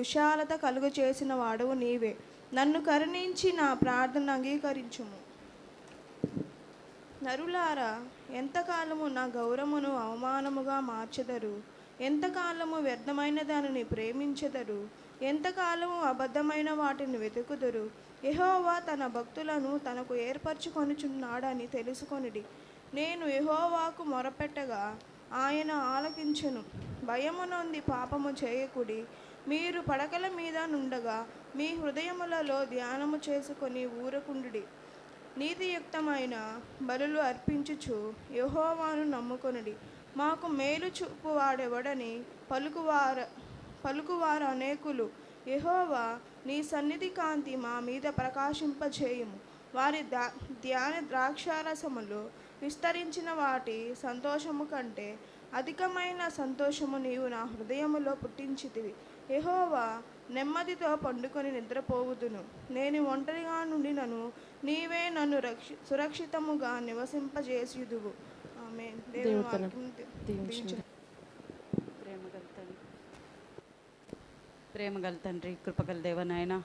విశాలత కలుగ చేసిన వాడవు నీవే. నన్ను కరుణించి నా ప్రార్థన అంగీకరించుము. నరులారా, ఎంతకాలము నా గౌరవమును అవమానముగా మార్చెదరు? ఎంతకాలము వ్యర్థమైన దానిని ప్రేమించెదరు? ఎంతకాలము అబద్ధమైన వాటిని వెతుకుదురు? యెహోవా తన భక్తులను తనకు ఏర్పరచుకొనుచున్నాడని తెలుసుకొనిడి. నేను యెహోవాకు మొరపెట్టగా ఆయన ఆలకించెను. భయము నొంది పాపము చేయకుడి. మీరు పడకల మీద నుండగా మీ హృదయములలో ధ్యానము చేసుకొని ఊరకుండుడి. నీతియుక్తమైన బలులు అర్పించుచు యెహోవాను నమ్ముకొనుడి. మాకు మేలు చూపువాడెవడని పలుకువారు అనేకులు. యెహోవా, నీ సన్నిధి కాంతి మా మీద ప్రకాశింపచేయుము. వారి ధ్యాన ద్రాక్షారసములు విస్తరించిన వాటి సంతోషము కంటే అధికమైన సంతోషము నీవు నా హృదయములో పుట్టించితివి. యెహోవా, నెమ్మదితో పండుకొని నిద్రపోవుదును. నేను ఒంటరిగా నుండినను నీవే నన్ను సురక్షితముగా నివసింపజేయుదువు. ఆమేన్. ప్రేమగల తండ్రి, కృపగల దేవనైనా,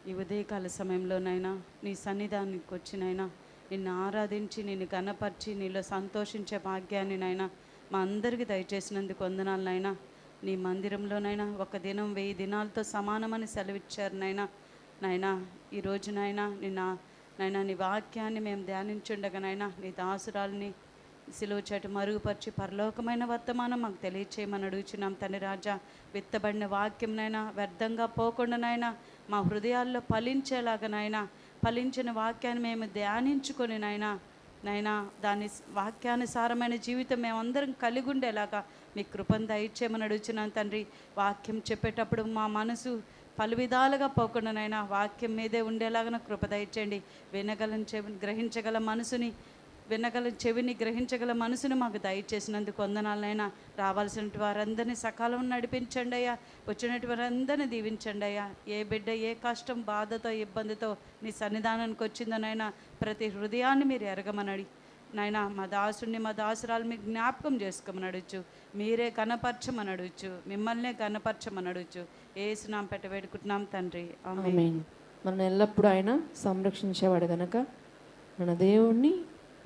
ఈ ఉదయకాల సమయంలోనైనా నీ సన్నిధానికి వచ్చినైనా నిన్ను ఆరాధించి నిన్ను గణపరిచి నీలో సంతోషించే భాగ్యాన్ని నైనా మా అందరికీ దయచేసినందుకు వందనాలనైనా. నీ మందిరంలోనైనా ఒక దినం 1000 దినాలతో సమానమని సెలవిచ్చారు నైనా. ఈరోజునైనా నైనా నీ వాక్యాన్ని మేము ధ్యానించుండగానైనా నీ దాసురాలని సిలువ చాటు మరుగుపరిచి పరలోకమైన వర్తమానం మాకు తెలియచేయమని అడుగుచున్నాం తండ్రి రాజా. విత్తబడిన వాక్యంనైనా వ్యర్థంగా పోకుండానైనా మా హృదయాల్లో ఫలించేలాగానైనా, ఫలించిన వాక్యాన్ని మేము ధ్యానించుకొని నైనా దాని వాక్యానుసారమైన జీవితం మేమందరం కలిగి ఉండేలాగా మీ కృపను దయచేయమని అడుగుచున్నాం తండ్రి. వాక్యం చెప్పేటప్పుడు మా మనసు పలు విధాలుగా పోకుండానైనా వాక్యం మీదే ఉండేలాగా కృప దయచేయండి. గ్రహించగల మనసుని చెవిని గ్రహించగల మనసును మాకు దయచేసినందుకు వందనాలనైనా. రావాల్సిన వారందరినీ సకాలం నడిపించండి అయ్యా. వచ్చినటువంటి వారందరినీ దీవించండి అయ్యా. ఏ బిడ్డ ఏ కష్టం, బాధతో, ఇబ్బందితో నీ సన్నిధానానికి వచ్చిందనైనా ప్రతి హృదయాన్ని మీరు ఎరగమనడి నైనా. మా దాసుని మా దాసురాలు మీకు జ్ఞాపకం చేసుకోమని అడగచ్చు. మీరే కనపరచమని అడగచ్చు. మిమ్మల్నే కనపరచమని అడగచ్చు. యేసు నామమున పెట్టి వేడుకుంటున్నాం తండ్రి. ఆమేన్. మనం ఎల్లప్పుడూ ఆయన సంరక్షించేవాడు గనక మన దేవుణ్ణి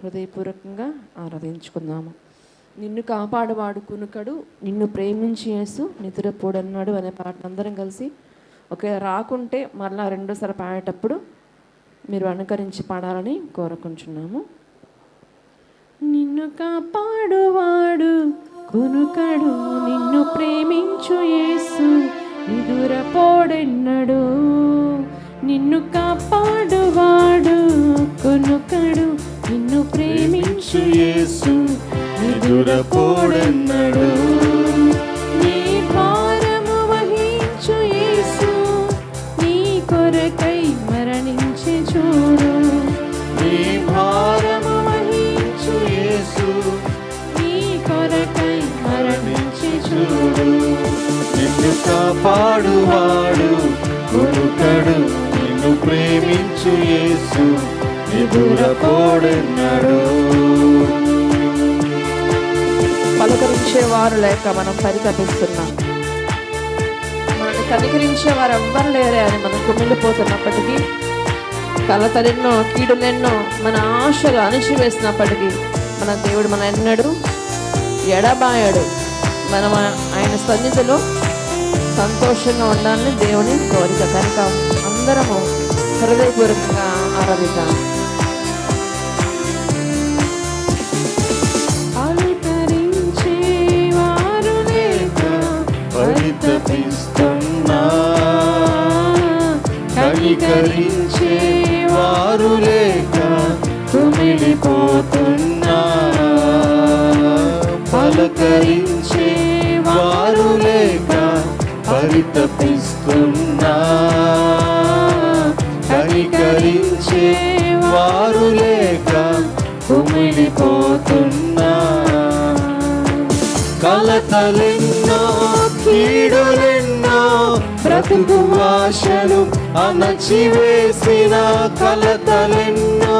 హృదయపూర్వకంగా ఆరాధించుకుందాము. నిన్ను కాపాడువాడు కునుకడు, నిన్ను ప్రేమించి యేసు నిద్రపోడన్నాడు అనే పాటను అందరం కలిసి ఒకే రాకుంటే మరలా రెండోసారి పాడేటప్పుడు మీరు అనుకరించి పాడాలని కోరుకుంటున్నాము. నిన్ను కాపాడువాడు కునుకడు, నిన్ను ప్రేమించు యేసు నిదురపోడెన్నడు. నిన్ను కాపాడువాడు కునుకడు, నిన్ను ప్రేమించు యేసు నిదురపోడెన్నడు. నీ భారము వహించు యేసు నీ కొరకై మరణించి చూడు. నీ భారము వహించు యేసు నీ కొరకై మరణించి చూడు. నిన్ను కాపాడువాడు కునుకడు, నిన్ను ప్రేమించు యేసు నిదురపోడెన్నడు. పలకరించేవారు లేక మనం పరితపిస్తున్నాం. మనల్ని కనికరించే వారు ఎవ్వరు లేరే అని మనం కుమిలిపోతున్నప్పటికీ, కలతలెన్నో కీడులెన్నో మన ఆశలు అణిచివేసినప్పటికీ మన దేవుడు మన ఎన్నడూ ఎడబాయడు. మనం ఆయన సన్నిధిలో సంతోషంగా ఉండాలని దేవుని కోరిక కనుక అందరము హృదయపూర్వకంగా ఆరాధిద్దాం. పరితపిస్తున్నా, కనికరించే వారు లేక కుమిలిపోతున్నా. పలకరించే వారు లేక పరితపిస్తున్నా, కనికరించే వారు లేక కుమిలిపోతున్నా. కలతలెన్నో కీడులెన్నో బ్రతుకు ఆశను అణచివేసిన. కలతలెన్నో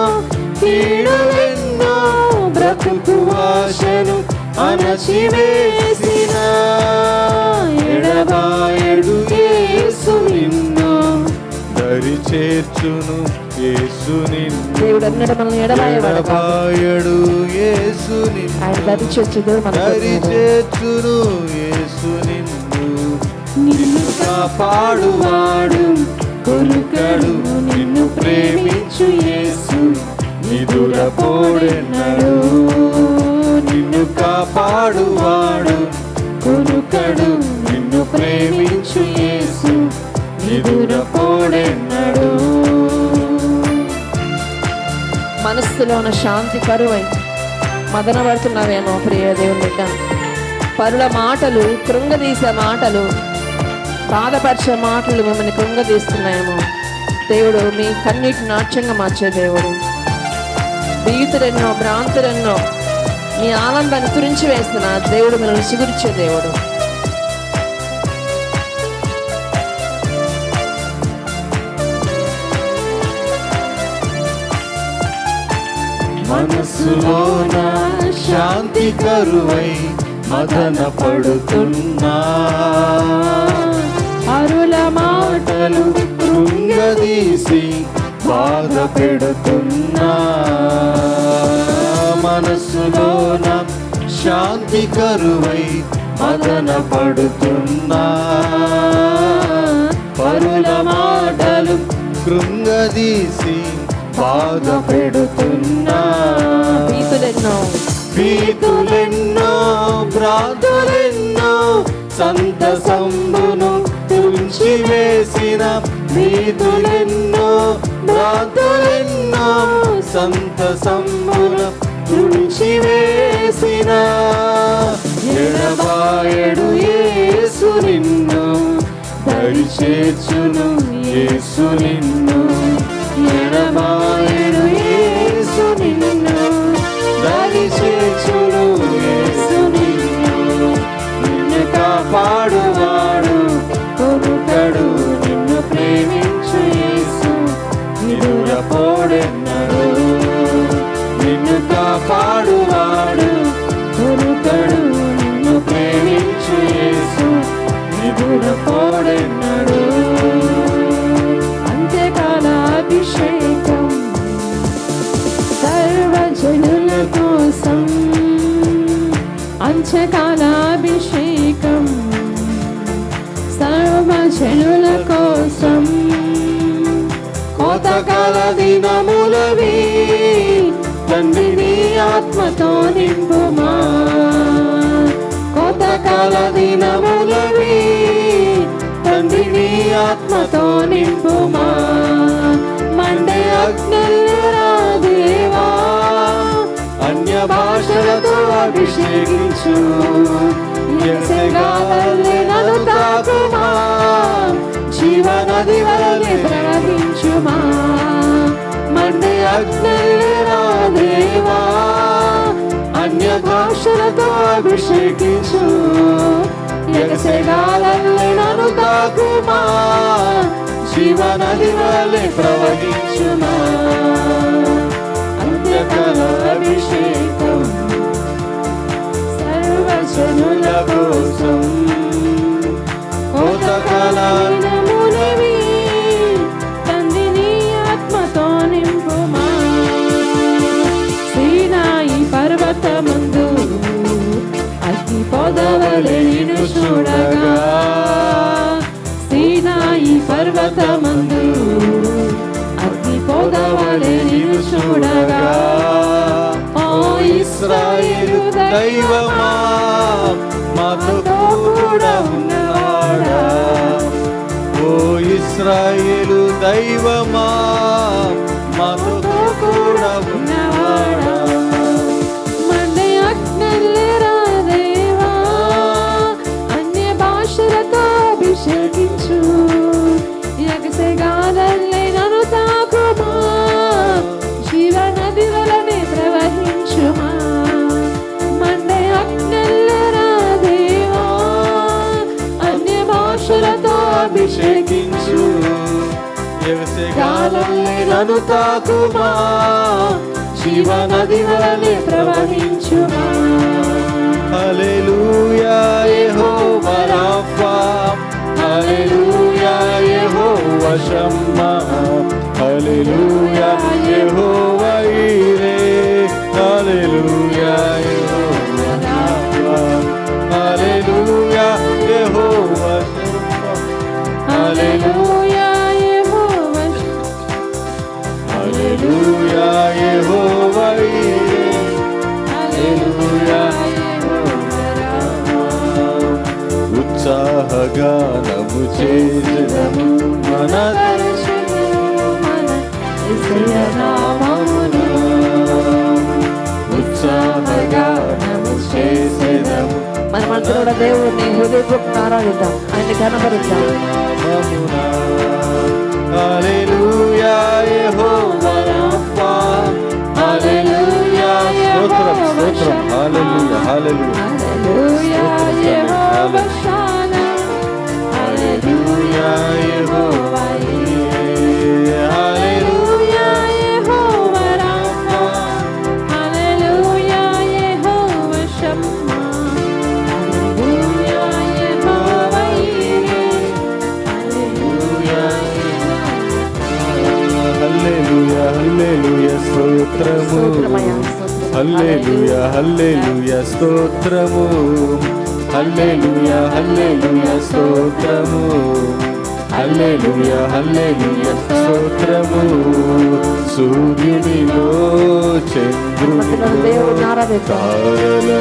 కీడులెన్నో బ్రతుకు ఆశను అణచివేసిన. ఎడబాయడు చేర్చును యేసు నిన్ను దేవుడు అన్నాడు మనల్ని ఎడబాయడు. ఎడబాయడు యేసు నిన్ను ఆయన దరి చేర్చుదు దరి చేర్చును యేసు నిన్ను నిన్ను కాపాడువాడు కొరుకడు నిన్ను ప్రేమించు యేసు నిదురపోడెన్నడు నిన్ను కాపాడువాడు కొరుకడు నిన్ను ప్రేమించు యేసు నిదురపోడెన్నడు. మనస్సులో ఉన్న శాంతి కరువై మదన పడుతున్నావేమో ప్రియ దేవుని బిడ్డ. పరుల మాటలు, కృంగదీసే మాటలు, బాధపరిచే మాటలు మిమ్మల్ని కృంగదీస్తున్నాయేమో. దేవుడు మీ కన్నీటి నాట్యంగా మార్చే దేవుడు. భీతులెన్నో, భ్రాంతులెన్నో మీ ఆనందాన్ని తురించి వేస్తున్న దేవుడు మిమ్మల్ని చిగురిచ్చే దేవుడు. మనసులోన శాంతి కరువై మదన పడుతున్నా పరుల మాటలు కృంగదీసి బాధ పెడుతున్నా మనసులోన శాంతి కరువై మదన పడుతున్నా పరుల మాటలు కృంగదీసి బాధ పెడుతున్నా భీతులెన్నో భ్రాంతులెన్నో సంతసంబును తుంచి వేసిన భీతులెన్నో భ్రాంతులెన్నో సంతసంబును తుంచి వేసిన ఎడబాయడు యేసు నిన్ను దరి చేర్చును యేసు నిన్ను ఎడబాయడు యేసు నిన్ను దరి చేర్చును యేసు నిన్ను నిన్ను కాపాడువాడు కొరుకడు నిన్ను ప్రేమించు యేసు నిదురపోడెన్నడు నిన్ను కాపాడువాడు కొరుకడు నిన్ను ప్రేమించు యేసు నిదురపోడెన్నడు. అభిషేకం సర్వజనుల కోసం, అంత్యకాలాభిషేకం సర్వజనుల కోసం, కోతకాల దినములవి తండ్రిని ఆత్మతో నింపుమా కోతకాల దినములవి తండ్రిని ఆత్మతో నింపుమా మండే అగ్నిరా దేవా అన్య భాషలతో అభిషేకించు నన్ను తాకుమా జీవనది వలె ప్రవహించుమా మండే అగ్నిరా దేవా అన్య భాషలతో అభిషేకించు ఎగసెగాలల్లి నన్ను తాకుమా జీవనది వలె ప్రవహించుమా అంత్యకాల అభిషేకం సర్వజనుల కోసం కోతకాల దినములవి తండ్రిని ఆత్మతో నింపుమా సీనాయి పర్వతమందు అగ్ని పొదవలె నిన్ను చూడగా సీనాయి పర్వతమందు అగ్ని పొదవలె నిన్ను చూడగా ఓ ఇశ్రాయేలు దైవమా మాతో కూడా ఉన్నవాడా ఓ ఇశ్రాయేలు దైవమా మాతో కూడా ఉన్నవాడా మండే అగ్నిరా దేవా అన్య భాషలతో అభిషేకించు ఎగసెగాలల్లి నన్ను తాకుమా జీవనది వలె ప్రవహించుమా మండే అగ్నిరా దేవా అన్య భాషలతో అభిషేకించు ఎగసెగాలల్లి నన్ను తాకుమా జీవనది వలె ప్రవహించుమా హల్లెలూయా యెహోవా రాఫా హల్లెలూయా హల్లెలూయా యెహోవా షమ్మా, హల్లెలూయా యెహోవా ఈరే, హల్లెలూయా యెహోవా రాఫా, హల్లెలూయా యెహోవా షమ్మా, హల్లెలూయా హల్లెలూయా యెహోవా ఈరే, హల్లెలూయా ఉత్సాహగానము చేసెదము మన ఉత్సాహగానము చేసెదము మనమంతా కూడా దేవుడిని హృదయపూర్వక ఆరాధిద్దాం, ఆయన్ని కనబరుద్దాం. హల్లెలూయా యెహోవా రాఫా, హల్లెలూయా స్తోత్రం స్తోత్రం, హల్లెలూయా హల్లెలూయా హల్లెలూయా యెహోవా షాలోమ్, హల్లెలూయా యెహోవా ఈరే, హల్లెలూయా యెహోవా రాఫా, హల్లెలూయా యెహోవా షమ్మా, హల్లెలూయా యెహోవా ఈరే, హల్లెలూయా హల్లెలూయా హల్లెలూయా స్తోత్రము, హల్లెలూయా హల్లెలూయా స్తోత్రము, హల్లెలూయా హల్లెలూయా స్తోత్రము, హల్లెలూయా హల్లెలూయా స్తోత్రము. సూర్యునిలో చంద్రునిలో దేవుడిని ఆరాధిద్దాం. తారలలో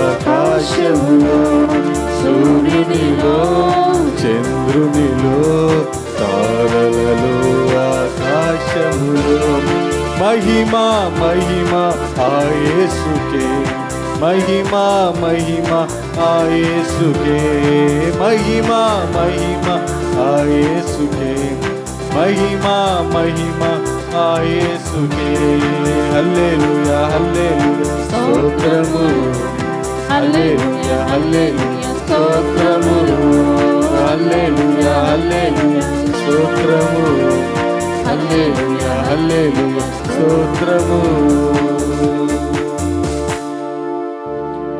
ఆకాశములో, సూర్యునిలో చంద్రునిలో తారలలో ఆకాశములో మహిమా మహిమా ఆయేసుకే, మహిమా మహిమా ఆయేసుకే, మహిమా మహిమా ఆయేసుకే, మహిమా మహిమా ఆయేసుకే. హల్లెలూయా హల్లెలూయా స్తోత్రము, హల్లెలూయా హల్లెలూయా స్తోత్రము, హల్లెలూయా హల్లెలూయా స్తోత్రము, హల్లెలూయా హల్లెలూయా స్తోత్రము.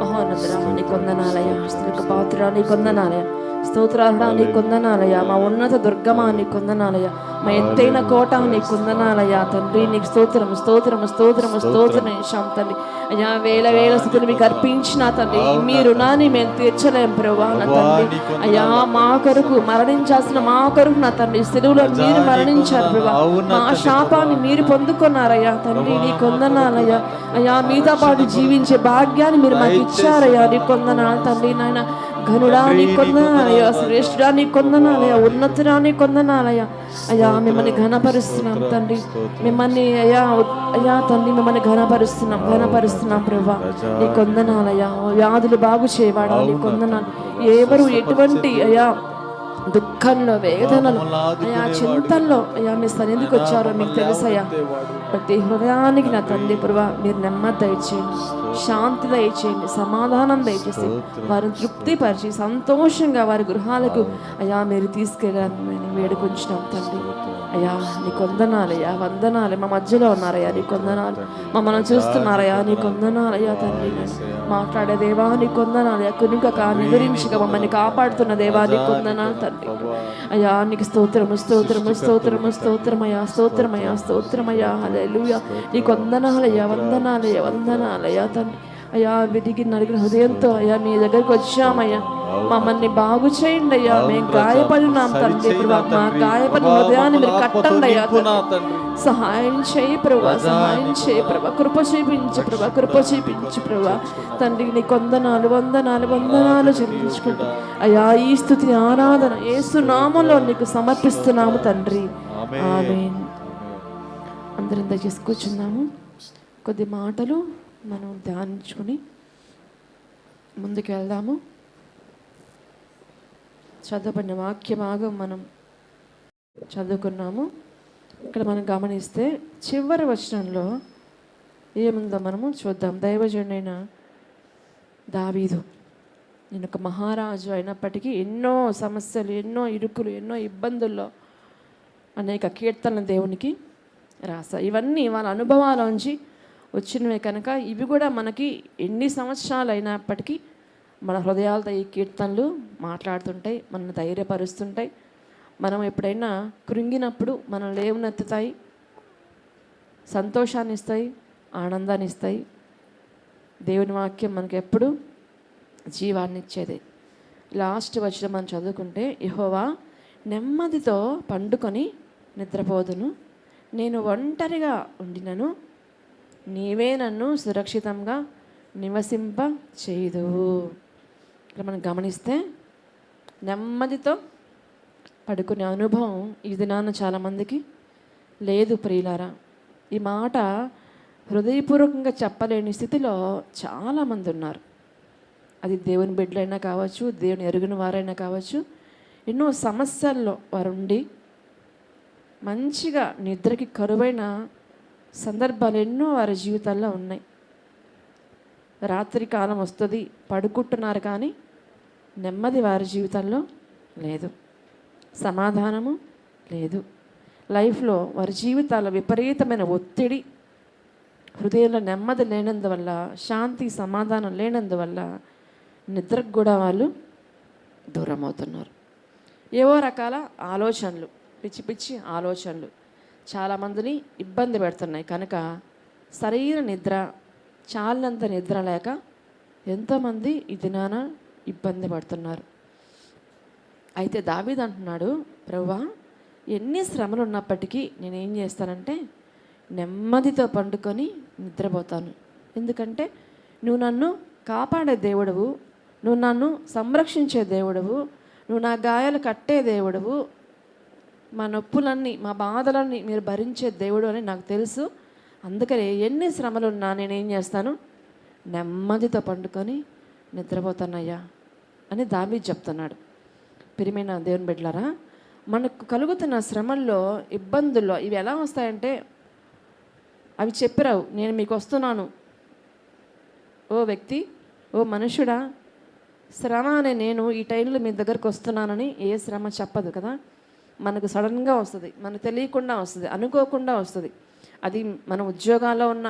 మహోన్నతుడా నీ కొందనాలయ, స్తుతికి పాత్రుడా నీ కొందనాలయ, స్తోత్రార్హుడా నీ కొందనాలయ, మా ఉన్నత దుర్గమా నీ కొందనాలయ, మా ఎత్తైన కోట నీ కొందనాలయ తండ్రి. నీకు స్తోత్రము స్తోత్రము స్తోత్రము స్తోత్రం చేశాం తండ్రి. అయ్యా వేల వేల స్థుతులు మీకు అర్పించిన తండ్రి, మీ రుణాన్ని మేము తీర్చలేం ప్రభా నా తండ్రి. అయ్యా మా కొరకు మరణించాల్సిన మా కొరకు నా తండ్రి సిలువలో మీరు మరణించారు ప్రభా, మా శాపాన్ని మీరు పొందుకున్నారయ్యా తండ్రి. నీ కొందనాలయ్యా. అయ్యా మీతో పాటు జీవించే భాగ్యాన్ని మీరు మాకు ఇచ్చారయ్యా. నీ కొందనాలు తండ్రి. నాయన ఘనుడా నీ కొందనాలయ్యా, శ్రేష్ఠుడా నీ కొందనాలయ్యా, ఉన్నతుడా నీ కొందనాలయ్యా. అయ్యా మిమ్మల్ని ఘనపరుస్తున్నాం తండ్రి, మిమ్మల్ని అయ్యా అయ్యా తండ్రి మిమ్మల్ని ఘనపరుస్తున్నాం ప్రభా. నీ కొందనాలయ్యా. వ్యాధులు బాగు చేయవాడా నీ కొందనాలు. ఎవరు ఎటువంటి అయ్యా దుఃఖంలో వేదనలో అయ్యా చింతల్లో అయ్యా మీ సన్నిధికి వచ్చారో మీకు తెలుసయ్యా. ప్రతి హృదయానికి నా తండ్రి ప్రభా మీరు నెమ్మది దయచేయండి, శాంతి దయచేయండి, సమాధానం దయచేసి వారిని తృప్తిపరిచి సంతోషంగా వారి గృహాలకు అయ్యా మీరు తీసుకెళ్ళాలని వేడుకొంచున్నాం తండ్రి. అయ్యా నీ కొందనాలయ్యా, వందనాలు మా మధ్యలో ఉన్నారయ్యా, నీ కొందనాలు మమ్మల్ని చూస్తున్నారయ్యా, నీ కొందనాలయ్యా తండ్రి. మాట్లాడే దేవా నీ కొందనాలయ్యా, కునుకక నిదురించక మమ్మల్ని కాపాడుతున్న దేవా నీ కొందనాలు తండ్రి. అయ్యా నీకు స్తోత్రము స్తోత్రము స్తోత్రము స్తోత్రమయ్యా స్తోత్రమయ్యా స్తోత్రమయ్యా. హల్లెలూయా నీకు వందనాలయ్యా, వందనాలయ్యా, వందనాలయ్యా తండ్రి. అయ్యా విడిగి నలిగిన హృదయంతో అయ్యా మీ దగ్గరికి వచ్చామయ్యా, మమ్మల్ని బాగు చేయండి అయ్యా. మేము గాయపడినాం తండ్రి ప్రభా, మా గాయపడిన హృదయాన్ని మీరు కట్టండి అయ్యా. సహాయం చేయి ప్రభా, సహాయం చేయి ప్రభా, కృప చూపించు ప్రభా, కృప చూపించు ప్రభా తండ్రి. నీ కొందనాలు వందనాలు వందనాలు చెల్లించుకుంటూ అయ్యా ఈ స్తుతి ఆరాధన యేసు నామములో నీకు సమర్పిస్తున్నాము తండ్రి. ఆమేన్. అందరం దయచేసి కూర్చుందాము. కొద్ది మాటలు మనం ధ్యానించుకొని ముందుకు వెళ్దాము. చదవబడిన వాక్య భాగం మనం చదువుకున్నాము. ఇక్కడ మనం గమనిస్తే చివరి వచనంలో ఏముందో మనము చూద్దాం. దైవజనుడైన దావీదు నేను ఒక మహారాజు అయినప్పటికీ ఎన్నో సమస్యలు, ఎన్నో ఇరుకులు, ఎన్నో ఇబ్బందుల్లో అనేక కీర్తనలు దేవునికి రాసా. ఇవన్నీ వాళ్ళ అనుభవాలోంచి వచ్చినవే కనుక ఇవి కూడా మనకి ఎన్ని సంవత్సరాలు అయినప్పటికీ మన హృదయాలతో ఈ కీర్తనలు మాట్లాడుతుంటాయి, మనల్ని ధైర్యపరుస్తుంటాయి. మనం ఎప్పుడైనా కృంగినప్పుడు మనం లేవనెత్తుతాయి, సంతోషాన్ని ఇస్తాయి, ఆనందాన్ని ఇస్తాయి. దేవుని వాక్యం మనకి ఎప్పుడు జీవాన్ని ఇచ్చేది. లాస్ట్ వచనం మనం చదువుకుంటే, యెహోవా నెమ్మదితో పండుకొని నిద్రపోదును, నేను ఒంటరిగా ఉండినను నీవే నన్ను సురక్షితంగా నివసింప చేయుదువు. ఇక్కడ మనం గమనిస్తే నెమ్మదితో పడుకునే అనుభవం ఈ దినాన చాలామందికి లేదు ప్రియులారా. ఈ మాట హృదయపూర్వకంగా చెప్పలేని స్థితిలో చాలామంది ఉన్నారు. అది దేవుని బిడ్డలైనా కావచ్చు, దేవుని ఎరుగిన వారైనా కావచ్చు. ఎన్నో సమస్యల్లో వారు ఉండి మంచిగా నిద్రకి కరువైన సందర్భాలు ఎన్నో వారి జీవితాల్లో ఉన్నాయి. రాత్రి కాలం వస్తుంది, పడుకుంటున్నారు, కానీ నెమ్మది వారి జీవితంలో లేదు, సమాధానము లేదు. లైఫ్లో వారి జీవితాల్లో విపరీతమైన ఒత్తిడి, హృదయంలో నెమ్మది లేనందువల్ల, శాంతి సమాధానం లేనందువల్ల నిద్రకు కూడా వాళ్ళు దూరం అవుతున్నారు. ఏవో రకాల ఆలోచనలు, పిచ్చి పిచ్చి ఆలోచనలు చాలామందిని ఇబ్బంది పెడుతున్నాయి. కనుక సరైన నిద్ర, చాలినంత నిద్ర లేక ఎంతోమంది ఈ దినాన ఇబ్బంది పడుతున్నారు. అయితే దావీదు అంటున్నాడు, ప్రభువా ఎన్ని శ్రమలు ఉన్నప్పటికీ నేనేం చేస్తానంటే నెమ్మదితో పండుకొని నిద్రపోతాను. ఎందుకంటే నువ్వు నన్ను కాపాడే దేవుడవు, నువ్వు నన్ను సంరక్షించే దేవుడవు, నువ్వు నా గాయాలు కట్టే దేవుడవు, మా నొప్పులన్నీ మా బాధలన్నీ మీరు భరించే దేవుడు అని నాకు తెలుసు. అందుకని ఎన్ని శ్రమలున్నా నేనేం చేస్తాను, నెమ్మదితో పండుకొని నిద్రపోతానయ్యా అని దావీదు చెప్తున్నాడు. ప్రియమైన దేవుని బిడ్డలారా, మనకు కలుగుతున్న శ్రమల్లో, ఇబ్బందుల్లో ఇవి ఎలా వస్తాయంటే అవి చెప్పిరావు. నేను మీకు వస్తున్నాను, ఓ వ్యక్తి, ఓ మనుషుడా, శ్రమ అనే నేను ఈ టైంలో మీ దగ్గరకు వస్తున్నానని ఏ శ్రమ చెప్పదు కదా. మనకు సడన్గా వస్తుంది, మనకు తెలియకుండా వస్తుంది, అనుకోకుండా వస్తుంది. అది మన ఉద్యోగాల్లో ఉన్న,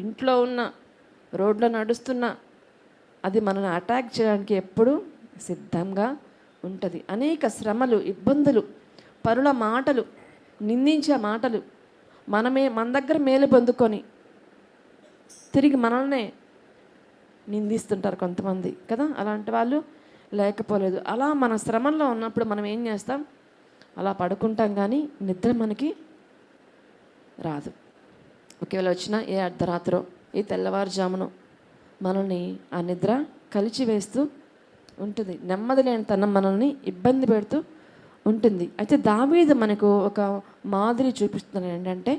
ఇంట్లో ఉన్న, రోడ్లో నడుస్తున్నా అది మనల్ని అటాక్ చేయడానికి ఎప్పుడూ సిద్ధంగా ఉంటుంది. అనేక శ్రమలు, ఇబ్బందులు, పరుల మాటలు, నిందించే మాటలు, మన దగ్గర మేలు పొందుకొని తిరిగి మనల్నే నిందిస్తుంటారు కొంతమంది కదా. అలాంటి వాళ్ళు లేకపోలేదు. అలా మన శ్రమంలో ఉన్నప్పుడు మనం ఏం చేస్తాం, అలా పడుకుంటాం, కానీ నిద్ర మనకి రాదు. ఒకవేళ వచ్చినా ఏ అర్ధరాత్రో ఏ తెల్లవారుజామునో మనల్ని ఆ నిద్ర కలిచివేస్తూ ఉంటుంది. నెమ్మది లేని తనం మనల్ని ఇబ్బంది పెడుతూ ఉంటుంది. అయితే దావీదు మనకు ఒక మాదిరి చూపిస్తున్నాడు. ఏంటంటే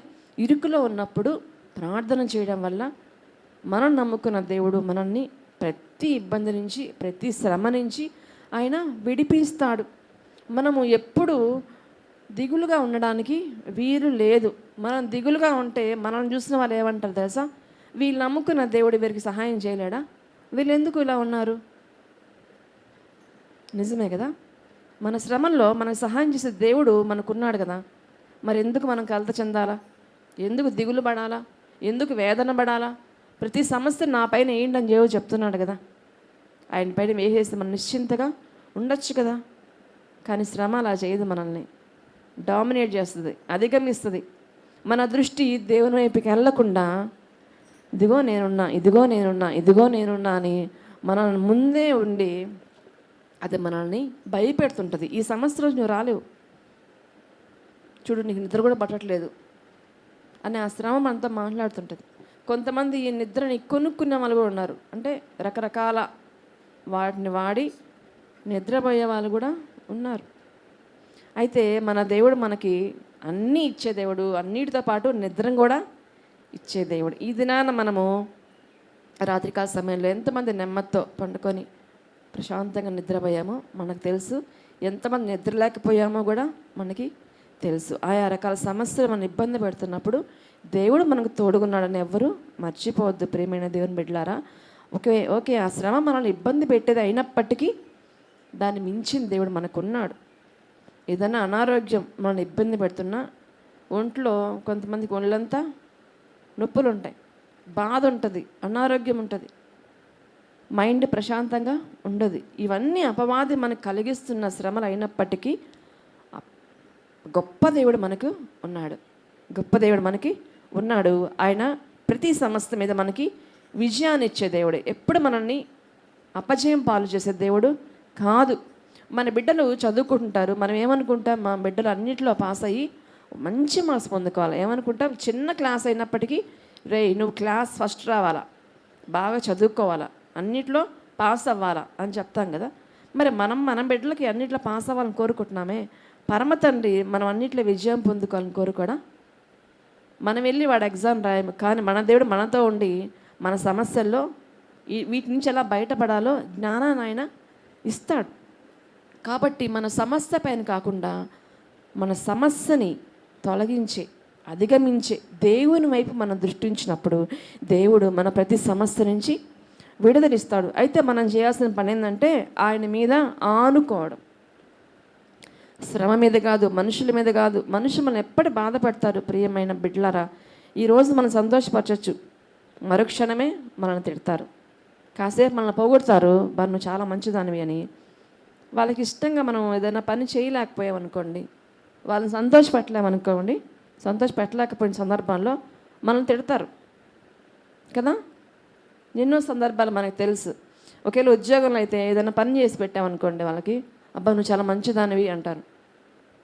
ఇరుకులో ఉన్నప్పుడు ప్రార్థన చేయడం వల్ల మనం నమ్ముకున్న దేవుడు మనల్ని ప్రతి ఇబ్బంది నుంచి, ప్రతి శ్రమ నుంచి ఆయన విడిపిస్తాడు. మనము ఎప్పుడు దిగులుగా ఉండడానికి వీలు లేదు. మనం దిగులుగా ఉంటే మనం చూసిన వాళ్ళు ఏమంటారు తెలుసా, వీళ్ళు నమ్ముకున్న దేవుడు వీరికి సహాయం చేయలేడా, వీళ్ళు ఎందుకు ఇలా ఉన్నారు. నిజమే కదా. మన శ్రమల్లో మనకు సహాయం చేసే దేవుడు మనకున్నాడు కదా. మరి ఎందుకు మనం కలత చెందాలా, ఎందుకు దిగులు పడాలా, ఎందుకు వేదన పడాలా. ప్రతి సమస్య నా పైన ఏంటని దేవుడు చెప్తున్నాడు కదా. ఆయన పైన వేసేస్తే మనం నిశ్చింతగా ఉండొచ్చు కదా. కానీ శ్రమ అలా చేయదు, మనల్ని డామినేట్ చేస్తుంది, అధిగమిస్తుంది. మన దృష్టి దేవుని వైపుకి వెళ్ళకుండా ఇదిగో నేనున్నా, ఇదిగో నేనున్నా, ఇదిగో నేనున్నా అని మనల్ని ముందే ఉండి అది మనల్ని భయపెడుతుంటుంది. ఈ సమస్య రోజు నువ్వు రాలేవు చూడు, నీకు నిద్ర కూడా పట్టట్లేదు అని ఆ శ్రమ మనతో మాట్లాడుతుంటుంది. కొంతమంది ఈ నిద్రని కొనుక్కునే వాళ్ళు కూడా ఉన్నారు. అంటే రకరకాల వాటిని వాడి నిద్రపోయే వాళ్ళు కూడా ఉన్నారు. అయితే మన దేవుడు మనకి అన్నీ ఇచ్చే దేవుడు, అన్నిటితో పాటు నిద్రను కూడా ఇచ్చే దేవుడు. ఈ దినాన మనము రాత్రికాల సమయంలో ఎంతమంది నెమ్మదితో పండుకొని ప్రశాంతంగా నిద్రపోయామో మనకు తెలుసు. ఎంతమంది నిద్ర లేకపోయామో కూడా మనకి తెలుసు. ఆయా రకాల సమస్యలు మనం ఇబ్బంది పెడుతున్నప్పుడు దేవుడు మనకు తోడుగున్నాడని ఎవ్వరూ మర్చిపోవద్దు. ప్రియమైన దేవుని బిడ్డలారా, ఓకే ఆ శ్రమ మనల్ని ఇబ్బంది పెట్టేది అయినప్పటికీ దాన్ని మించిన దేవుడు మనకున్నాడు. ఏదైనా అనారోగ్యం మనల్ని ఇబ్బంది పెడుతున్నా, ఒంట్లో కొంతమందికి ఒళ్ళంతా నొప్పులు ఉంటాయి, బాధ ఉంటుంది, అనారోగ్యం ఉంటుంది, మైండ్ ప్రశాంతంగా ఉండదు. ఇవన్నీ అపవాది మనకు కలిగిస్తున్న శ్రమలు అయినప్పటికీ గొప్ప దేవుడు మనకు ఉన్నాడు. గొప్ప దేవుడు మనకి ఉన్నాడు. ఆయన ప్రతి సమస్య మీద మనకి విజయాన్ని ఇచ్చే దేవుడే. ఎప్పుడు మనల్ని అపజయం పాలు చేసే దేవుడు కాదు. మన బిడ్డలు చదువుకుంటారు, మనం ఏమనుకుంటాం, మా బిడ్డలు అన్నింటిలో పాస్ అయ్యి మంచి మార్క్స్ పొందుకోవాలి. ఏమనుకుంటాం, చిన్న క్లాస్ అయినప్పటికీ రే నువ్వు క్లాస్ ఫస్ట్ రావాలా, బాగా చదువుకోవాలా, అన్నిట్లో పాస్ అవ్వాలా అని చెప్తాం కదా. మరి మన బిడ్డలకి అన్నిట్లో పాస్ అవ్వాలని కోరుకుంటున్నామే. పరమ తండ్రి మనం అన్నిట్లో విజయం పొందుకోవాలని కోరుకోడా? మనం వెళ్ళి వాడు ఎగ్జామ్ రాయము, కానీ మన దేవుడు మనతో ఉండి మన సమస్యల్లో వీటి నుంచి ఎలా బయటపడాలో జ్ఞానాన్ని ఆయన ఇస్తాడు. కాబట్టి మన సమస్య పైన కాకుండా మన సమస్యని తొలగించే, అధిగమించే దేవుని వైపు మనం దృష్టించినప్పుడు దేవుడు మన ప్రతి సమస్య నుంచి విడుదలిస్తాడు. అయితే మనం చేయాల్సిన పని ఏంటంటే ఆయన మీద ఆనుకోవడం. శ్రమ మీద కాదు, మనుషుల మీద కాదు. మనుషులు మనం ఎప్పటి బాధపడతారు ప్రియమైన బిడ్డలారా. ఈరోజు మనం సంతోషపరచచ్చు, మరుక్షణమే మనల్ని తిడతారు. కాసేపు మనల్ని పోగొడతారు, నువ్వు చాలా మంచిదానివి అని. వాళ్ళకి ఇష్టంగా మనం ఏదైనా పని చేయలేకపోయామనుకోండి, వాళ్ళని సంతోషపెట్టలేమనుకోండి, సంతోషపెట్టలేకపోయిన సందర్భంలో మనల్ని తిడతారు కదా. ఎన్నో సందర్భాలు మనకు తెలుసు. ఒకవేళ ఉద్యోగంలో అయితే ఏదైనా పని చేసి పెట్టామనుకోండి, వాళ్ళకి అబ్బా నువ్వు చాలా మంచిదానివి అంటారు.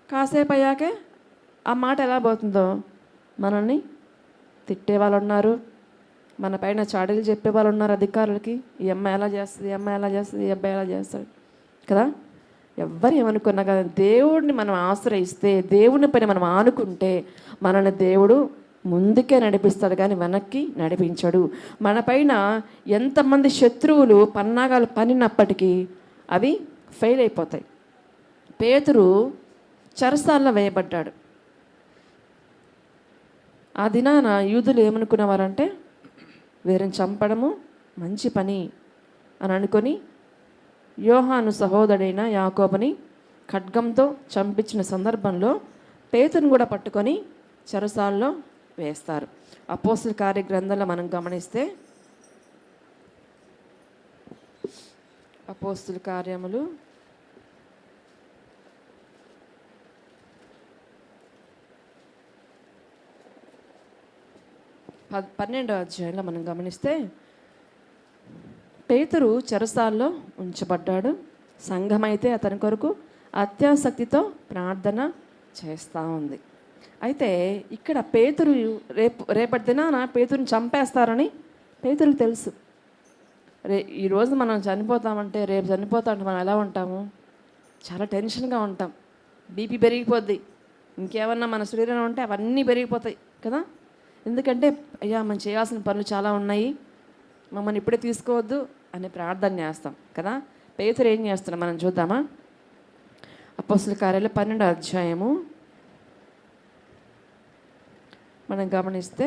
కాసేపు అయ్యాకే ఆ మాట ఎలా పోతుందో మనల్ని తిట్టేవాళ్ళు ఉన్నారు, మన పైన చాడీలు చెప్పేవాళ్ళు ఉన్నారు అధికారులకి. ఈ అమ్మాయి ఎలా చేస్తుంది, ఈ అమ్మాయి ఎలా చేస్తుంది, ఈ అబ్బాయి ఎలా చేస్తాడు కదా. ఎవ్వరు ఏమనుకున్నా కదా, దేవుడిని మనం ఆశ్రయిస్తే, దేవుని పైన మనం ఆనుకుంటే మనల్ని దేవుడు ముందుకే నడిపిస్తాడు, కానీ వెనక్కి నడిపించడు. మన పైన ఎంతమంది శత్రువులు పన్నాగాలు పన్నినప్పటికీ అవి ఫెయిల్ అయిపోతాయి. పేతురు చెరసాల్లో వేయబడ్డాడు. ఆ దినాన యూదులు ఏమనుకునేవారంటే వీరిని చంపడము మంచి పని అని అనుకొని యోహాను సహోదరుడైన యాకోబుని ఖడ్గంతో చంపించిన సందర్భంలో పేతురుని కూడా పట్టుకొని చెరసాల్లో వేస్తారు. అపోస్తుల కార్య గ్రంథంలో మనం గమనిస్తే అపోస్తుల కార్యములు 12వ అధ్యాయంలో మనం గమనిస్తే పేతురు చెరసాల్లో ఉంచబడ్డాడు. సంఘమైతే అతని కొరకు అత్యాసక్తితో ప్రార్థన చేస్తూ ఉంది. అయితే ఇక్కడ పేతురు రేపటి దినాన పేతురుని చంపేస్తారని పేతురుకి తెలుసు. ఈరోజు మనం చనిపోతామంటే రేపు చనిపోతామంటే మనం ఎలా ఉంటాము? చాలా టెన్షన్గా ఉంటాం. బీపీ పెరిగిపోద్ది, ఇంకేమన్నా మన శరీరంలో ఉంటే అవన్నీ పెరిగిపోతాయి కదా. ఎందుకంటే అయ్యా మనం చేయాల్సిన పనులు చాలా ఉన్నాయి, మమ్మల్ని ఇప్పుడే తీసుకోవద్దు అని ప్రార్థన చేస్తాం కదా. పేతురు ఏం చేస్తున్నాం మనం చూద్దామా? అపోస్తుల కార్యాలు 12వ అధ్యాయము మనం గమనిస్తే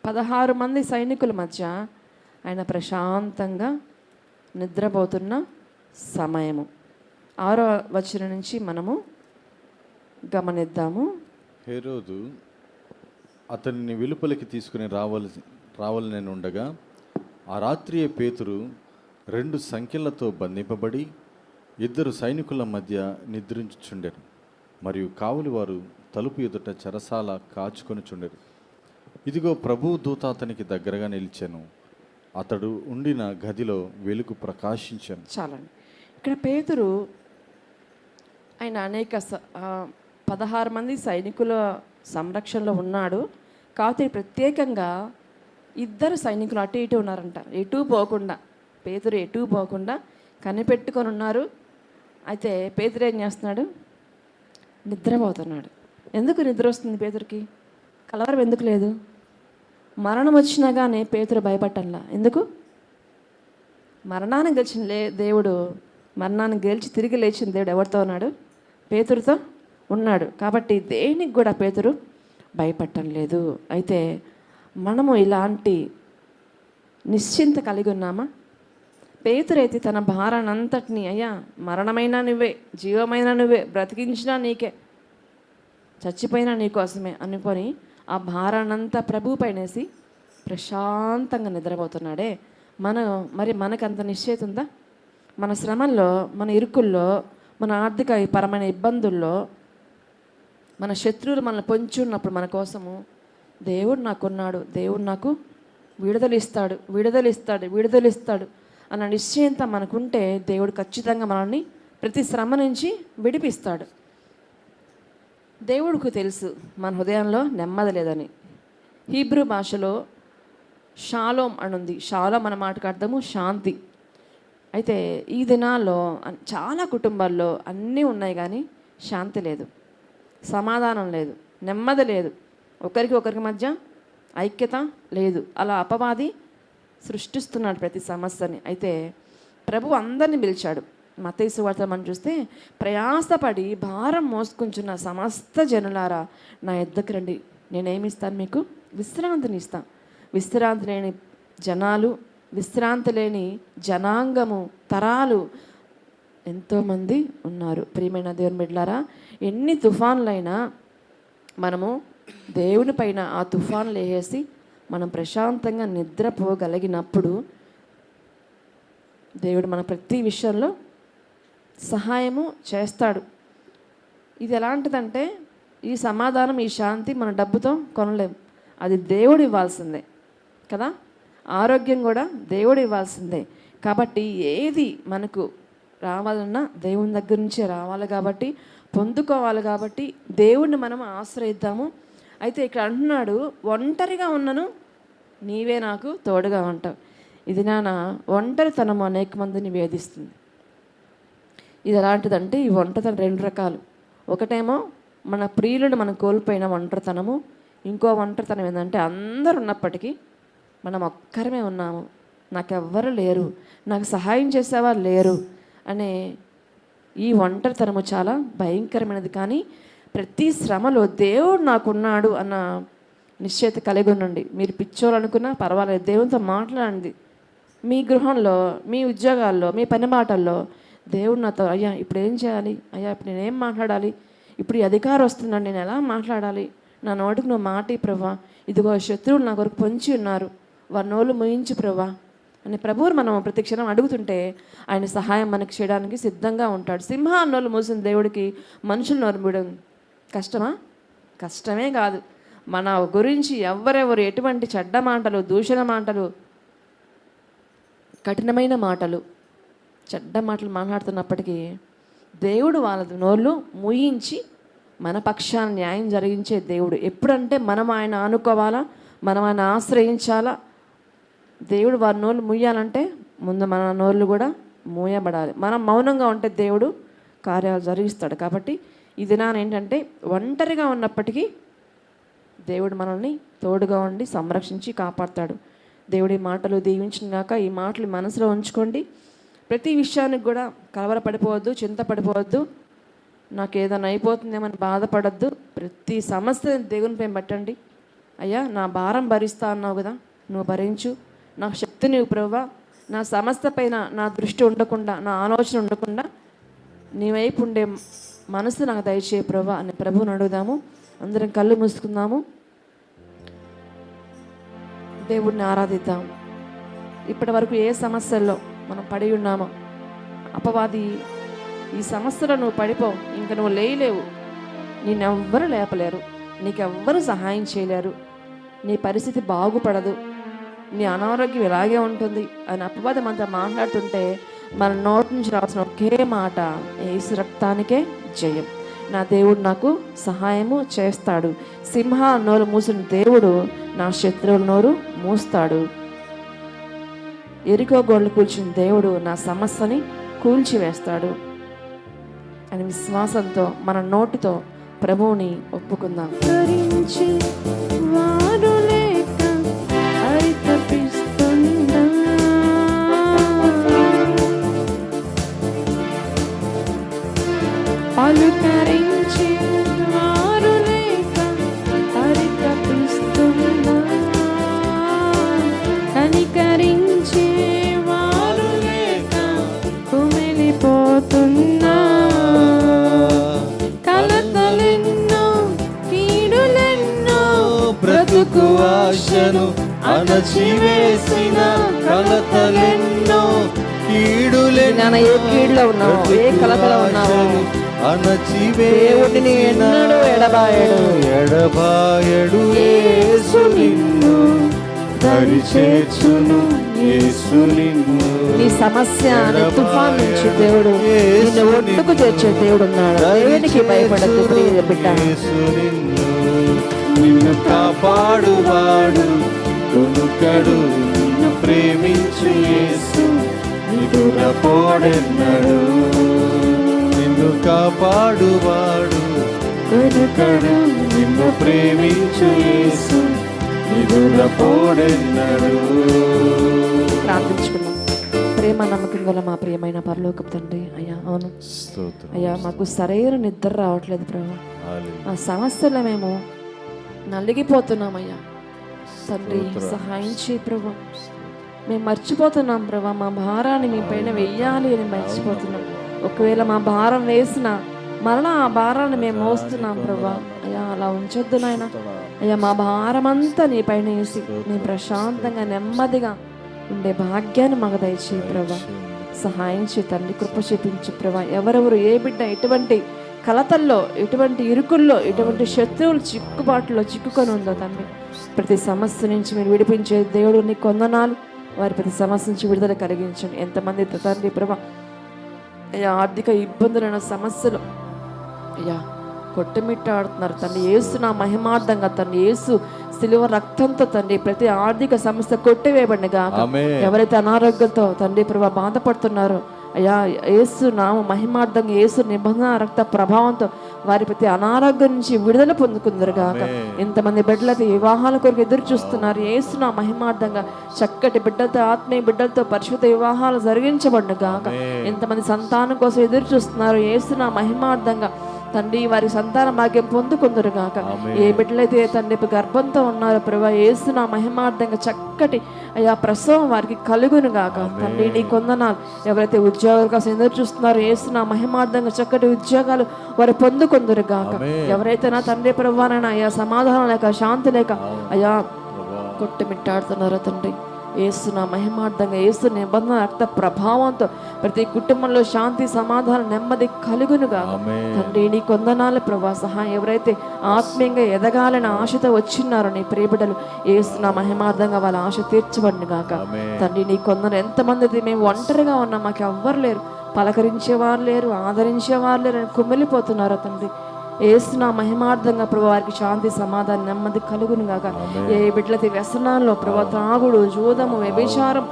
16 మంది సైనికుల మధ్య ఆయన ప్రశాంతంగా నిద్రపోతున్న సమయము. 6వ వచనం నుంచి మనము గమనిద్దాము. హేరోదు అతనిని వెలుపలికి తీసుకుని రావాలని ఉండగా ఆ రాత్రియే పేతురు 2 సంకెళ్లతో బంధింపబడి 2 సైనికుల మధ్య నిద్రించుచుండెను. మరియు కావలి వారు తలుపు ఎదుట చెరసాల కాచుకొని చుండెరు. ఇదిగో ప్రభు దూత అతనికి దగ్గరగా నిలిచాను. అతడు ఉండిన గదిలో వెలుగు ప్రకాశించాను. చాలండి. ఇక్కడ పేతురు ఆయన అనేక 16 మంది సైనికుల సంరక్షణలో ఉన్నాడు. కాకపోతే ప్రత్యేకంగా 2 సైనికులు అటు ఇటు ఉన్నారంట. ఎటు పోకుండా, పేతురు ఎటు పోకుండా కనిపెట్టుకొని ఉన్నారు. అయితే పేతురు ఏం చేస్తున్నాడు? నిద్రపోతున్నాడు. ఎందుకు నిద్ర వస్తుంది పేతురికి? కలవరం ఎందుకు లేదు? మరణం వచ్చినా కానీ పేతురు భయపట్టంలా. ఎందుకు? మరణాన్ని గెలిచిన దేవుడు, మరణాన్ని గెలిచి తిరిగి లేచిన దేవుడు ఎవరితో ఉన్నాడు? పేతురుతో ఉన్నాడు. కాబట్టి దేనికి కూడా పేతురు భయపట్టం లేదు. అయితే మనము ఇలాంటి నిశ్చింత కలిగి ఉన్నామా? పేతురైతే తన భారాన్ని అంతటినీ, అయ్యా మరణమైనా నువ్వే, జీవమైనా నువ్వే, బ్రతికించినా నీకే, చచ్చిపోయినా నీకోసమే అనుకొని ఆ భారాన్నంతా ప్రభు పైనేసి ప్రశాంతంగా నిద్రపోతున్నాడే. మనకంత నిశ్చయిత ఉందా? మన శ్రమల్లో, మన ఇరుకుల్లో మన ఆర్థిక పరమైన ఇబ్బందుల్లో మన శత్రువులు మనల్ని పొంచి ఉన్నప్పుడు మన కోసము దేవుడు నాకున్నాడు, దేవుడు నాకు విడుదలిస్తాడు అన్న నిశ్చయంతో మనకుంటే దేవుడు ఖచ్చితంగా మనల్ని ప్రతి శ్రమ నుంచి విడిపిస్తాడు. దేవుడికి తెలుసు మన హృదయంలో నెమ్మది లేదని. హీబ్రూ భాషలో షాలోమ్ అని ఉంది. షాలోమ్ అన్న మాటకు అర్థము శాంతి. అయితే ఈ దినాల్లో చాలా కుటుంబాల్లో అన్నీ ఉన్నాయి కానీ శాంతి లేదు, సమాధానం లేదు, నెమ్మది లేదు, ఒకరికి మధ్య ఐక్యత లేదు. అలా అపవాది సృష్టిస్తున్నాడు ప్రతి సమస్యని. అయితే ప్రభు అందరిని పిలిచాడు. మత్తయి సువార్త మనం చూస్తే, ప్రయాసపడి భారం మోసుకుంటున్న సమస్త జనులారా నా యొద్దకు రండి, నేనేమిస్తాను మీకు విశ్రాంతిని ఇస్తాను. విశ్రాంతి లేని జనాలు, విశ్రాంతి లేని జనాంగము, తరాలు ఎంతోమంది ఉన్నారు. ప్రియమైన దేవుని బిడ్డలారా, ఎన్ని తుఫాన్లైనా మనము దేవుని పైన ఆ తుఫాన్లు వేసి మనం ప్రశాంతంగా నిద్రపోగలిగినప్పుడు దేవుడు మన ప్రతి విషయంలో సహాయము చేస్తాడు. ఇది ఎలాంటిదంటే, ఈ సమాధానం, ఈ శాంతి మన డబ్బుతో కొనలేం, అది దేవుడు ఇవ్వాల్సిందే కదా. ఆరోగ్యం కూడా దేవుడు ఇవ్వాల్సిందే. కాబట్టి ఏది మనకు రావాలన్నా దేవుని దగ్గర నుంచే రావాలి కాబట్టి, పొందుకోవాలి కాబట్టి దేవుడిని మనం ఆశ్రయిద్దాము. అయితే ఇక్కడ అంటున్నాడు, ఒంటరిగా ఉన్నను నీవే నాకు తోడుగా ఉంటావు. ఇది నా ఒంటరితనము అనేక మందిని వేధిస్తుంది. ఇది ఎలాంటిదంటే, ఈ ఒంటరితనం రెండు రకాలు. ఒకటేమో మన ప్రియులను మనం కోల్పోయిన ఒంటరితనము. ఇంకో ఒంటరితనం ఏంటంటే, అందరు ఉన్నప్పటికీ మనం ఒక్కరమే ఉన్నాము, నాకెవ్వరు లేరు, నాకు సహాయం చేసేవారు లేరు అనే ఈ ఒంటరితనము చాలా భయంకరమైనది. కానీ ప్రతి శ్రమలో దేవుడు నాకున్నాడు అన్న నిశ్చయిత కలిగి ఉండండి. మీరు పిచ్చోలనుకున్నా పర్వాలేదు, దేవునితో మాట్లాడండి. మీ గృహంలో, మీ ఉద్యోగాల్లో, మీ పని మాటల్లో దేవుడు నాతో, అయ్యా ఇప్పుడు ఏం చేయాలి, అయ్యా ఇప్పుడు నేనేం మాట్లాడాలి, ఇప్పుడు ఈ అధికారం వస్తున్నాడు, నేను ఎలా మాట్లాడాలి, నా నోటికి నువ్వు మాటి ప్రభా, ఇదిగో శత్రువులు నా కొరకు పొంచి ఉన్నారు, వారి నోళ్ళు ముయించు ప్రభా అని ప్రభువుని మనం ప్రతి క్షణం అడుగుతుంటే ఆయన సహాయం మనకి చేయడానికి సిద్ధంగా ఉంటాడు. సింహాల నోళ్ళు మూసిన దేవుడికి మనుషుల నోరు మూయడం కష్టమా? కష్టమే కాదు. మన గురించి ఎవరెవరు ఎటువంటి చెడ్డ మాటలు, దూషణ మాటలు, కఠినమైన మాటలు, చెడ్డ మాటలు మాట్లాడుతున్నప్పటికీ దేవుడు వాళ్ళ నోళ్ళు మూయించి మన పక్షాన్ని న్యాయం జరిగించే దేవుడు. ఎప్పుడంటే మనం ఆయన ఆనుకోవాలా, మనం ఆయన ఆశ్రయించాలా. దేవుడు వారి నోళ్ళు మూయాలంటే ముందు మన నోళ్ళు కూడా మూయబడాలి. మనం మౌనంగా ఉంటే దేవుడు కార్యాలు జరిగిస్తాడు. కాబట్టి ఈ దినాన ఏంటంటే, ఒంటరిగా ఉన్నప్పటికీ దేవుడు మనల్ని తోడుగా ఉండి సంరక్షించి కాపాడుతాడు. దేవుడి మాటలు దీవించినాక ఈ మాటలు మనసులో ఉంచుకోండి. ప్రతి విషయానికి కూడా కలవరపడిపోవద్దు, చింతపడిపోవద్దు, నాకు ఏదైనా అయిపోతుందేమని బాధపడద్దు. ప్రతి సమస్యని దేవునిపై పెట్టండి. అయ్యా నా భారం భరిస్తా అన్నావు కదా, నువ్వు భరించు, నాకు శక్తి నీవు ప్రభువా, నా సమస్య పైన నా దృష్టి ఉండకుండా, నా ఆలోచన ఉండకుండా నీ వైపు ఉండే మనసు నాకు దయచేయ ప్రభువా అని ప్రభువుని అడుగుదాము. అందరం కళ్ళు మూసుకుందాము, దేవుడిని ఆరాధిద్దాం. ఇప్పటి వరకు ఏ సమస్యల్లో మనం పడి ఉన్నామో, అపవాది ఈ సమస్యలో నువ్వు పడిపో, ఇంక నువ్వు లేయలేవు, నిన్నెవ్వరు లేపలేరు, నీకెవ్వరు సహాయం చేయలేరు, నీ పరిస్థితి బాగుపడదు, నీ అనారోగ్యం ఇలాగే ఉంటుంది అని అపవాదం అంతా మాట్లాడుతుంటే మన నోటి నుంచి రావాల్సిన ఒకే మాట, యేసు రక్తానికే జయం. నా దేవుడు నాకు సహాయము చేస్తాడు. సింహాల నోరు మూసిన దేవుడు నా శత్రువుల నోరు మూస్తాడు. ఎరికో గోడలు కూల్చిన దేవుడు నా సమస్యని కూల్చివేస్తాడు అని విశ్వాసంతో మన నోటితో ప్రభువుని ఒప్పుకుందాం. పలుకరించి వారు లేక పరితపిస్తున్నా, కనికరించి వారు లేక కుమిలిపోతున్నా, కలతలెన్నో కీడులెన్నో బ్రతుకు ఆశను అణచివేసిన, కలతలెన్నో నాన్న ఏ కీడులో ఉన్నావో, ఏ కలతలో ఉన్నావో, దేవుడిని ఎన్నడూ ఎడబాయడు యేసు నిన్ను దరి చేర్చును, యేసు నిన్ను. నీ సమస్య, నీ తుఫాన్ నుంచి దేవుడు నిన్ను ఒట్టుకు చేర్చే దేవుడు ఉన్నాడు. దేవునికి భయపడద్దు ప్రియ బిడ్డ. యేసు నిన్ను కాపాడువాడు, కొనుకడు, నిన్ను ప్రేమించు యేసు నిదురపోడెన్నడు. నిన్ను కాపాడువాడు, కొనుకడు, నిన్ను ప్రేమించు యేసు నిదురపోడెన్నడు. ప్రార్థించుకున్నాం. ప్రేమ నమ్మకం గల మా ప్రియమైన పరలోకపు తండ్రి, అయ్యా అవును అయ్యా, మాకు సరైన నిద్ర రావట్లేదు ప్రభు. ఆ సమస్యలో మేము నలిగిపోతున్నామయ్యా తండ్రి, సహాయం చేయి ప్రభు. మేము మర్చిపోతున్నాం ప్రభా, మా భారాన్ని మీ పైన వెయ్యాలి అని మర్చిపోతున్నాం. ఒకవేళ మా భారం వేసినా మరలా ఆ భారాన్ని మేము మోస్తున్నాం ప్రభా. అయ్యా అలా ఉంచొద్దు నాయన. అయ్యా మా భారం అంతా నీ పైన వేసి మేము ప్రశాంతంగా నెమ్మదిగా ఉండే భాగ్యాన్ని మాకు దయచేయి ప్రభా. సహాయం చేయి తండ్రి, కృప చూపించు ప్రభా. ఎవరెవరు ఏ బిడ్డ ఎటువంటి కలతల్లో, ఎటువంటి ఇరుకుల్లో, ఎటువంటి శత్రువులు చిక్కుబాటులో చిక్కుకొని ఉందో తండ్రి, ప్రతి సమస్య నుంచి మీరు విడిపించే దేవుడు నీ కొందనాలు. వారి ప్రతి సమస్య నుంచి విడుదల కలిగించండి. ఎంతమంది తండ్రి ప్రభా అయ్యా ఆర్థిక ఇబ్బందులైన సమస్యలు అయ్యా కొట్టుమిట్టాడుతున్నారు తండ్రి, యేసు నా మహిమార్థంగా తండ్రి, యేసు సిలువ రక్తంతో తండ్రి ప్రతి ఆర్థిక సమస్య కొట్టివేయబడిన గాక. ఎవరైతే అనారోగ్యంతో తండ్రి ప్రభా బాధపడుతున్నారో అయ్యా యేసు నామ మహిమార్థంగా, యేసు నిబంధన రక్త ప్రభావంతో వారి ప్రతి అనారోగ్యం నుంచి విడుదల పొందుకుందరు గాక. ఎంతమంది బిడ్డలైతే వివాహాల కొరకు ఎదురు చూస్తున్నారు, యేసు నా మహిమార్థంగా చక్కటి బిడ్డలతో, ఆత్మీయ బిడ్డలతో పరిశుద్ధ వివాహాలు జరిగించబడిన గాక. ఎంతమంది సంతానం కోసం ఎదురు చూస్తున్నారు, యేసు నా మహిమార్థంగా తండ్రి వారి సంతాన భాగ్యం పొందుకుందరు గాక. ఏ బిడ్డలైతే తండ్రి గర్భంతో ఉన్నారో ప్రభా, యేసు నా మహిమార్థంగా చక్కటి అయ్యా ప్రసవం వారికి కలుగును గాక. తండ్రి నీ కొందనాలు. ఎవరైతే ఉద్యోగాల కోసం ఎదురు చూస్తున్నారో యేసు నా మహిమార్థంగా చక్కటి ఉద్యోగాలు వారు పొందుకుందరు గాక. ఎవరైతే నా తండ్రి ప్రభానైనా అయ్యా సమాధానం లేక, శాంతి లేక అయ్యా కొట్టుమిట్టాడుతున్నారో తండ్రి, యేసు నా మహిమార్థంగా, యేసు నిబంధన రక్త ప్రభావంతో ప్రతి కుటుంబంలో శాంతి, సమాధానం, నెమ్మది కలుగునుగా తండ్రి నీ కొందనాలు ప్రభా. సహాయం ఎవరైతే ఆత్మీయంగా ఎదగాలని ఆశతో వచ్చినారో నీ ప్రియబిడ్డలు, యేసు నా మహిమార్థంగా వాళ్ళ ఆశ తీర్చబడిన గాక. తండ్రి నీ కొందరు ఎంతమంది మేము ఒంటరిగా ఉన్నాం, మాకు ఎవ్వరు లేరు, పలకరించేవారు లేరు, ఆదరించేవారు లేరు అని కుమిలిపోతున్నారో తండ్రి, యేసు నా మహిమార్థంగా ప్రభు వారికి శాంతి, సమాధానం, నెమ్మది కలుగును గాక. ఏ బిడ్డలైతే వ్యసనాల్లో ప్రభు త్రాగుడు, జూదము, వ్యభిచారం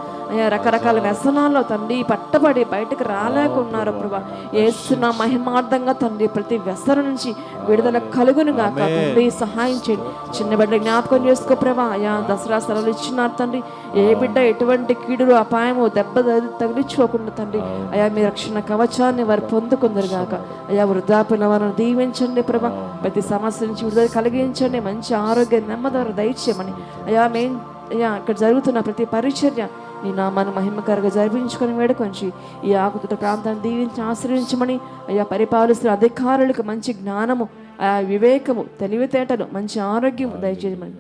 రకరకాల వ్యసనాల్లో తండ్రి పట్టబడి బయటకు రాలేకున్నారు ప్రభా, యేసు నా మహిమార్థంగా తండ్రి ప్రతి వ్యసనం నుంచి విడుదల కలుగును గాక. తండ్రి సహాయం చేయండి. చిన్న బిడ్డ జ్ఞాపకం చేసుకో ప్రభా. అయ్యా దసరా సెలవులు ఇచ్చినారు తండ్రి, ఏ బిడ్డ ఎటువంటి కీడులు, అపాయము, దెబ్బ తగిలించుకోకుండా తండ్రి అయ్యా మీ రక్షణ కవచాన్ని వారు పొందుకుందరు గాక. అయ్యా వృద్ధాప్యుల వారిని దీవించండి ప్రభా, ప్రతి సమస్య నుంచి విడుదల కలిగించండి, మంచి ఆరోగ్య నెమ్మది దయచేయమని అయ్యా అయ్యా ఇక్కడ జరుగుతున్న ప్రతి పరిచర్య నీ నామాన్ని మహిమకరంగా జరిపించుకొని వేడుకొంచి ఈ ఆకుతుట ప్రాంతాన్ని దీవించి ఆశ్రయించమని అయ్యా పరిపాలిస్తున్న అధికారులకు మంచి జ్ఞానము, వివేకము, తెలివితేటలు, మంచి ఆరోగ్యం దయచేయమని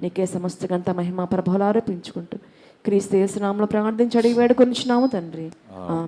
నీకే సమస్త గంట మహిమ ప్రభావాలు ఆరోపించుకుంటూ క్రీస్తు యేసు నామములో ప్రార్థించి అడిగి వేడుకొనిచున్నాము తండ్రి.